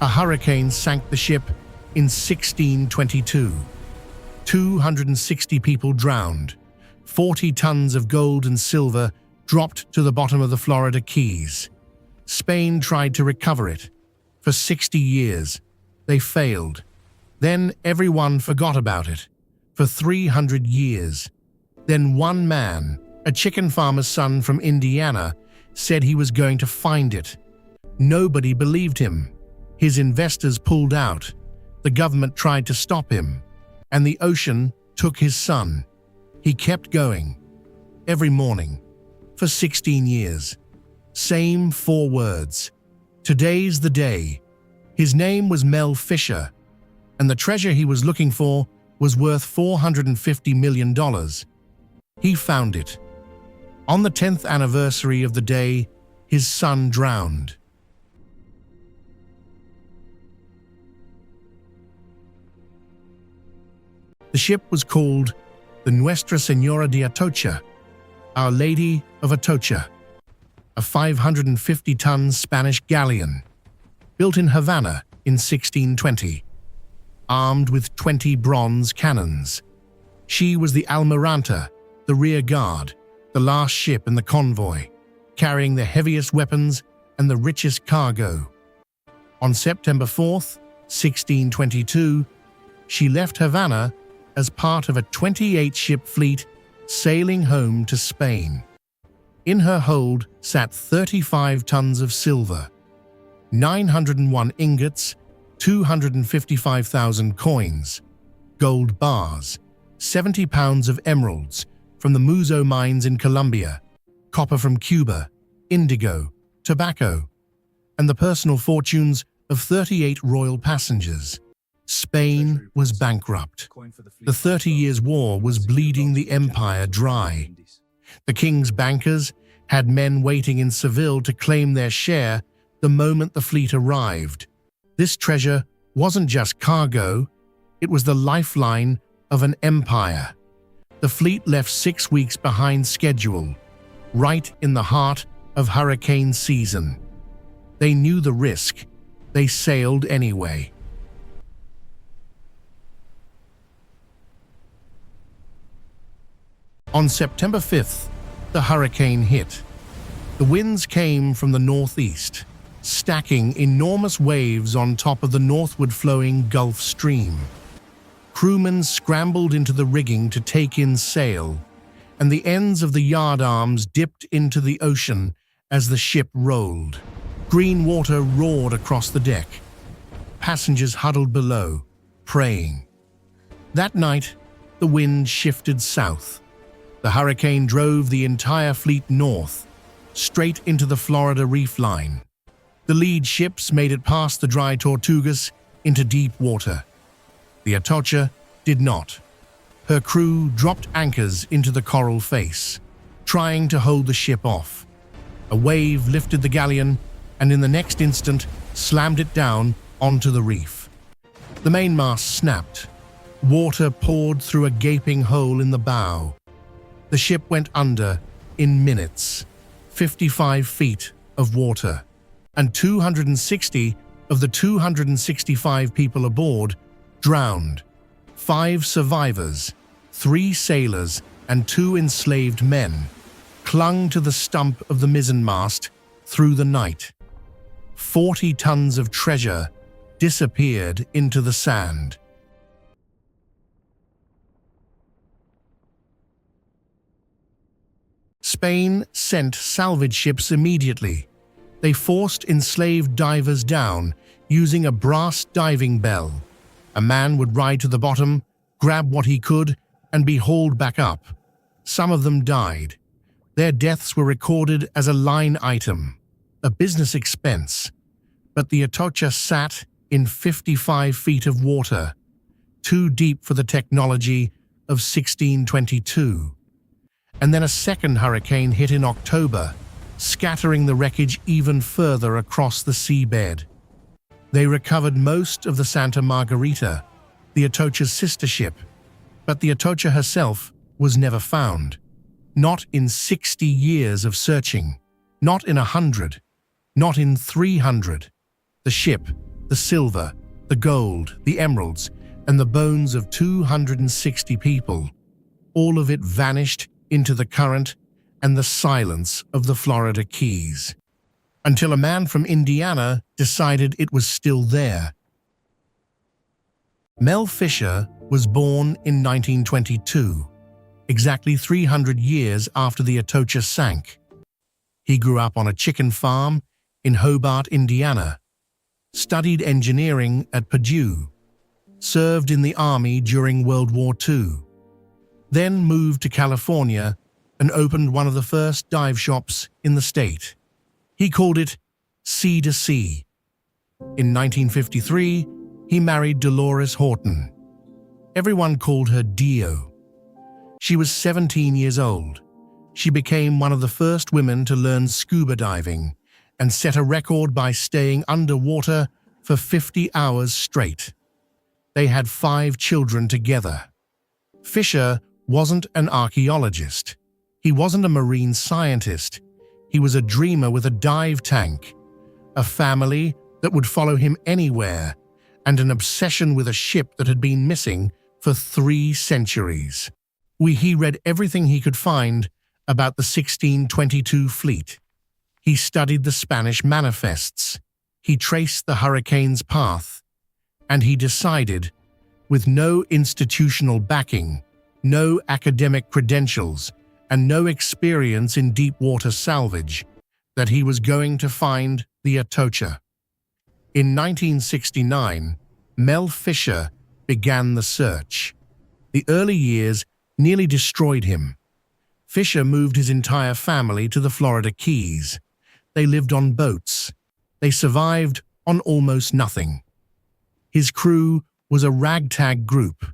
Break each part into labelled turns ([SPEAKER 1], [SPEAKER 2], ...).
[SPEAKER 1] A hurricane sank the ship in 1622. 260 people drowned. 40 tons of gold and silver dropped to the bottom of the Florida Keys. Spain tried to recover it. For 60 years, they failed. Then everyone forgot about it. For 300 years. Then one man, a chicken farmer's son from Indiana, said he was going to find it. Nobody believed him. His investors pulled out. The government tried to stop him. And the ocean took his son. He kept going. Every morning. For 16 years. Same 4 words. Today's the day. His name was Mel Fisher. And the treasure he was looking for was worth $450 million. He found it. On the 10th anniversary of the day, his son drowned. The ship was called the Nuestra Señora de Atocha, Our Lady of Atocha, a 550-ton Spanish galleon, built in Havana in 1620, armed with 20 bronze cannons. She was the Almiranta, the rear guard, the last ship in the convoy, carrying the heaviest weapons and the richest cargo. On September 4th, 1622, she left Havana as part of a 28-ship fleet sailing home to Spain. In her hold sat 35 tons of silver, 901 ingots, 255,000 coins, gold bars, 70 pounds of emeralds from the Muzo mines in Colombia, copper from Cuba, indigo, tobacco, and the personal fortunes of 38 royal passengers. Spain was bankrupt. The 30 Years' War was bleeding the empire dry. The king's bankers had men waiting in Seville to claim their share the moment the fleet arrived. This treasure wasn't just cargo, it was the lifeline of an empire. The fleet left 6 weeks behind schedule, right in the heart of hurricane season. They knew the risk. They sailed anyway. On September 5th, the hurricane hit. The winds came from the northeast, stacking enormous waves on top of the northward-flowing Gulf Stream. Crewmen scrambled into the rigging to take in sail, and the ends of the yard arms dipped into the ocean as the ship rolled. Green water roared across the deck. Passengers huddled below, praying. That night, the wind shifted south. The hurricane drove the entire fleet north, straight into the Florida Reef line. The lead ships made it past the dry Tortugas into deep water. The Atocha did not. Her crew dropped anchors into the coral face, trying to hold the ship off. A wave lifted the galleon and in the next instant slammed it down onto the reef. The mainmast snapped. Water poured through a gaping hole in the bow. The ship went under in minutes. 55 feet of water, and 260 of the 265 people aboard drowned. 5 survivors, 3 sailors and 2 enslaved men, clung to the stump of the mizzenmast through the night. 40 tons of treasure disappeared into the sand. Spain sent salvage ships immediately. They forced enslaved divers down using a brass diving bell. A man would ride to the bottom, grab what he could, and be hauled back up. Some of them died. Their deaths were recorded as a line item, a business expense. But the Atocha sat in 55 feet of water, too deep for the technology of 1622. And then a second hurricane hit in October, scattering the wreckage even further across the seabed. They recovered most of the Santa Margarita, the Atocha's sister ship, but the Atocha herself was never found. Not in 60 years of searching, not in 100, not in 300. The ship the silver, the gold, the emeralds, and the bones of 260 people. All of it vanished into the current and the silence of the Florida Keys, until a man from Indiana decided it was still there. Mel Fisher was born in 1922, exactly 300 years after the Atocha sank. He grew up on a chicken farm in Hobart, Indiana, studied engineering at Purdue, served in the Army during World War II, then moved to California and opened one of the first dive shops in the state. He called it Sea to Sea. In 1953, he married Dolores Horton. Everyone called her Dio. She was 17 years old. She became one of the first women to learn scuba diving and set a record by staying underwater for 50 hours straight. They had 5 children together. Fisher wasn't an archaeologist. He wasn't a marine scientist. He was a dreamer with a dive tank, a family that would follow him anywhere, and an obsession with a ship that had been missing for 3 centuries. He read everything he could find about the 1622 fleet. He studied the Spanish manifests. He traced the hurricane's path. And he decided, with no institutional backing, no academic credentials, and no experience in deep-water salvage, that he was going to find the Atocha. In 1969, Mel Fisher began the search. The early years nearly destroyed him. Fisher moved his entire family to the Florida Keys. They lived on boats. They survived on almost nothing. His crew was a ragtag group: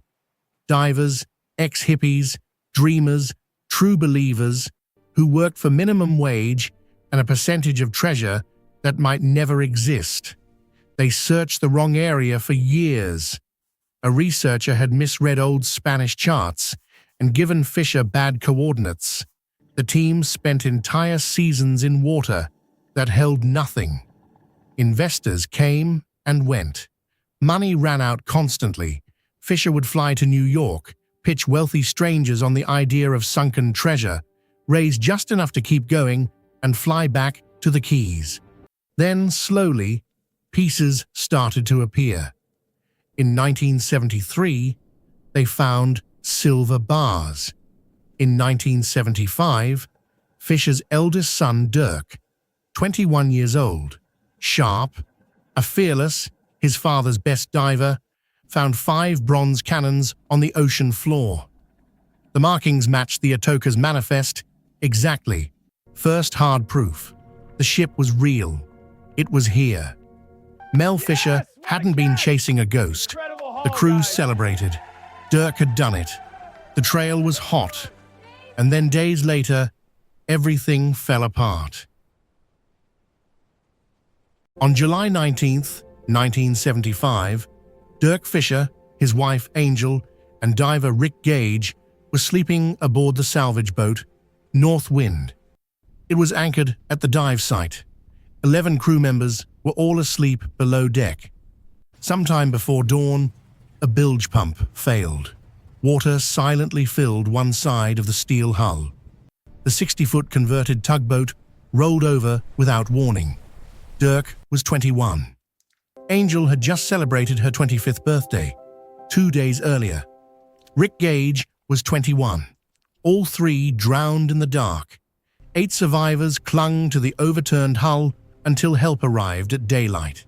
[SPEAKER 1] divers, ex-hippies, dreamers, true believers, who worked for minimum wage and a percentage of treasure that might never exist. They searched the wrong area for years. A researcher had misread old Spanish charts and given Fisher bad coordinates. The team spent entire seasons in water that held nothing. Investors came and went. Money ran out constantly. Fisher would fly to New York, pitch wealthy strangers on the idea of sunken treasure, raise just enough to keep going, and fly back to the Keys. Then, slowly, pieces started to appear. In 1973, they found silver bars. In 1975, Fisher's eldest son, Dirk, 21 years old, sharp, a fearless, his father's best diver, found 5 bronze cannons on the ocean floor. The markings matched the Atocha's manifest exactly. First hard proof. The ship was real. It was here. Mel Fisher hadn't been chasing a ghost. The crew celebrated. Dirk had done it. The trail was hot. And then days later, everything fell apart. On July 19th, 1975, Dirk Fisher, his wife Angel, and diver Rick Gage were sleeping aboard the salvage boat, North Wind. It was anchored at the dive site. 11 crew members were all asleep below deck. Sometime before dawn, a bilge pump failed. Water silently filled one side of the steel hull. The 60-foot converted tugboat rolled over without warning. Dirk was 21. Angel had just celebrated her 25th birthday, 2 days earlier. Rick Gage was 21. All 3 drowned in the dark. 8 survivors clung to the overturned hull until help arrived at daylight.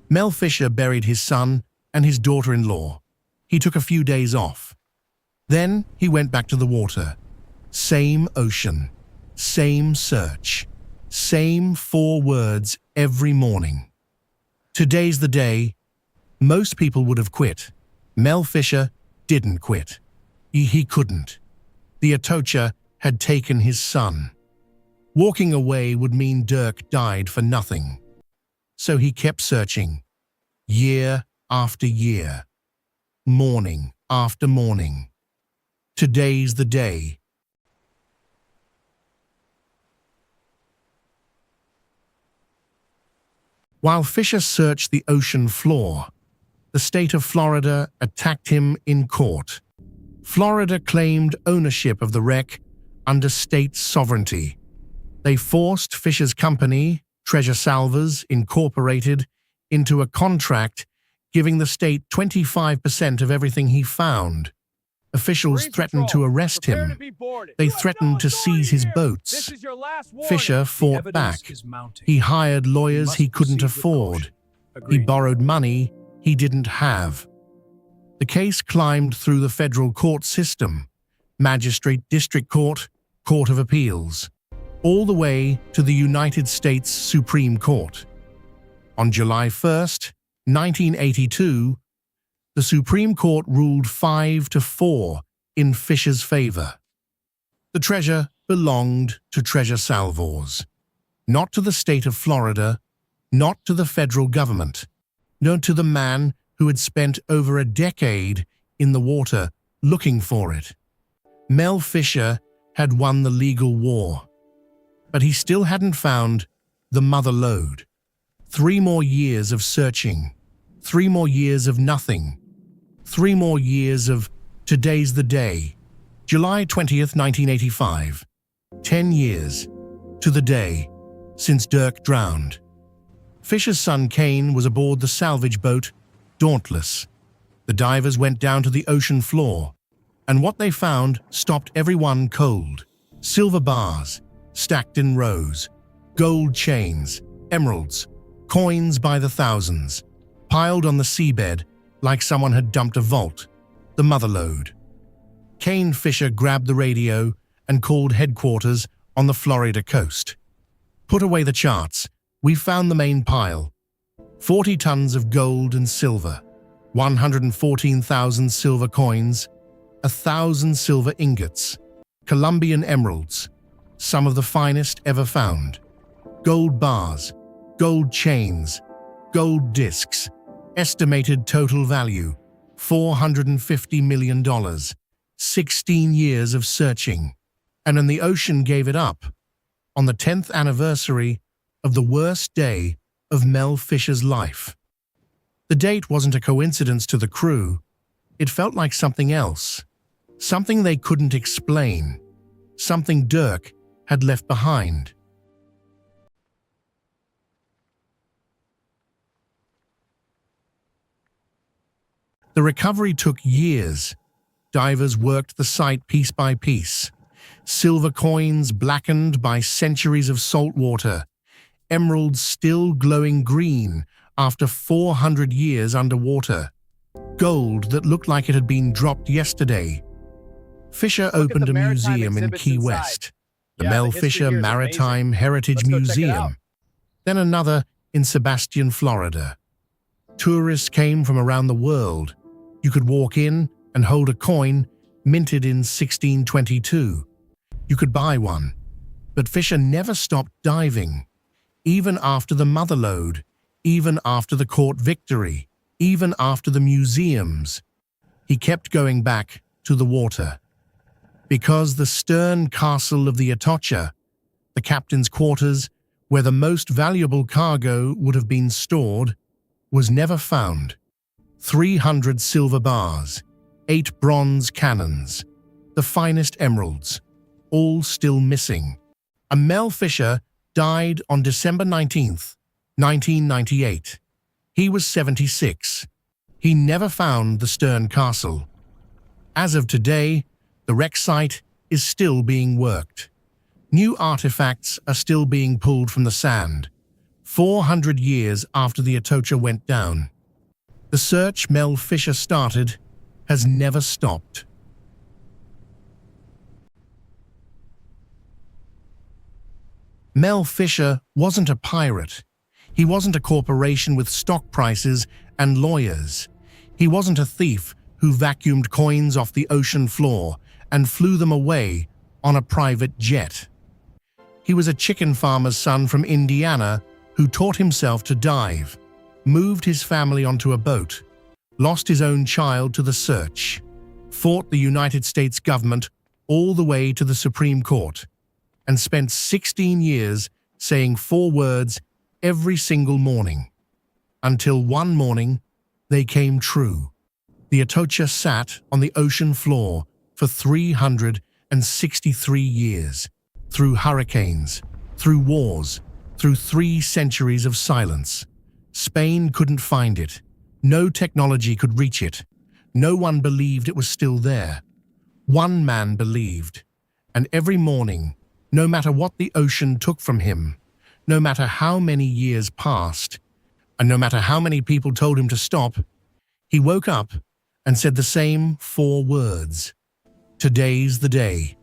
[SPEAKER 1] Mel Fisher buried his son and his daughter-in-law. He took a few days off. Then he went back to the water. Same ocean, same search, same 4 words every morning. Today's the day. Most people would have quit. Mel Fisher didn't quit. He couldn't. The Atocha had taken his son. Walking away would mean Dirk died for nothing. So he kept searching, year after year, morning after morning. Today's the day. While Fisher searched the ocean floor, the state of Florida attacked him in court. Florida claimed ownership of the wreck under state sovereignty. They forced Fisher's company, Treasure Salvers Incorporated, into a contract giving the state 25% of everything he found. Officials threatened to arrest him. They threatened to seize his boats. Fisher fought back. He hired lawyers he couldn't afford. He borrowed money he didn't have. The case climbed through the federal court system, magistrate, district court, court of appeals, all the way to the United States Supreme Court. On July 1st, 1982, the Supreme Court ruled 5-4 in Fisher's favor. The treasure belonged to Treasure Salvors, not to the state of Florida, not to the federal government, no, to the man who had spent over a decade in the water looking for it. Mel Fisher had won the legal war, but he still hadn't found the mother lode. 3 more years of searching, 3 more years of nothing, 3 more years of today's the day, July 20th, 1985. 10 years to the day since Dirk drowned. Fisher's son Kane was aboard the salvage boat Dauntless. The divers went down to the ocean floor, and what they found stopped everyone cold. Silver bars, stacked in rows, gold chains, emeralds, coins by the thousands, piled on the seabed like someone had dumped a vault, the mother lode. Kane Fisher grabbed the radio and called headquarters on the Florida coast. Put away the charts. We found the main pile. 40 tons of gold and silver, 114,000 silver coins, 1,000 silver ingots, Colombian emeralds, some of the finest ever found, gold bars, gold chains, gold discs, estimated total value, $450 million, 16 years of searching. And then the ocean gave it up on the 10th anniversary of the worst day of Mel Fisher's life. The date wasn't a coincidence to the crew. It felt like something else, something they couldn't explain, something Dirk had left behind. The recovery took years. Divers worked the site piece by piece. Silver coins blackened by centuries of salt water, emeralds still glowing green after 400 years underwater, gold that looked like it had been dropped yesterday. Fisher opened a museum in Key West, the Mel Fisher Maritime Heritage Museum, then another in Sebastian, Florida. Tourists came from around the world. You could walk in and hold a coin minted in 1622. You could buy one, but Fisher never stopped diving, even after the mother lode, even after the court victory, even after the museums. He kept going back to the water. Because the stern castle of the Atocha, the captain's quarters, where the most valuable cargo would have been stored, was never found. 300 silver bars, 8 bronze cannons, the finest emeralds, all still missing. And Mel Fisher died on December 19th, 1998. He was 76. He never found the stern castle. As of today, the wreck site is still being worked. New artifacts are still being pulled from the sand, 400 years after the Atocha went down. The search Mel Fisher started has never stopped. Mel Fisher wasn't a pirate. He wasn't a corporation with stock prices and lawyers. He wasn't a thief who vacuumed coins off the ocean floor and flew them away on a private jet. He was a chicken farmer's son from Indiana who taught himself to dive, moved his family onto a boat, lost his own child to the search, fought the United States government all the way to the Supreme Court, and spent 16 years saying 4 words every single morning. until one morning they came true. The Atocha sat on the ocean floor for 363 years, through hurricanes, through wars, through 3 centuries of silence. Spain couldn't find it. No technology could reach it. No one believed it was still there. One man believed, and every morning, no matter what the ocean took from him, no matter how many years passed, and no matter how many people told him to stop, he woke up and said the same 4 words. Today's the day.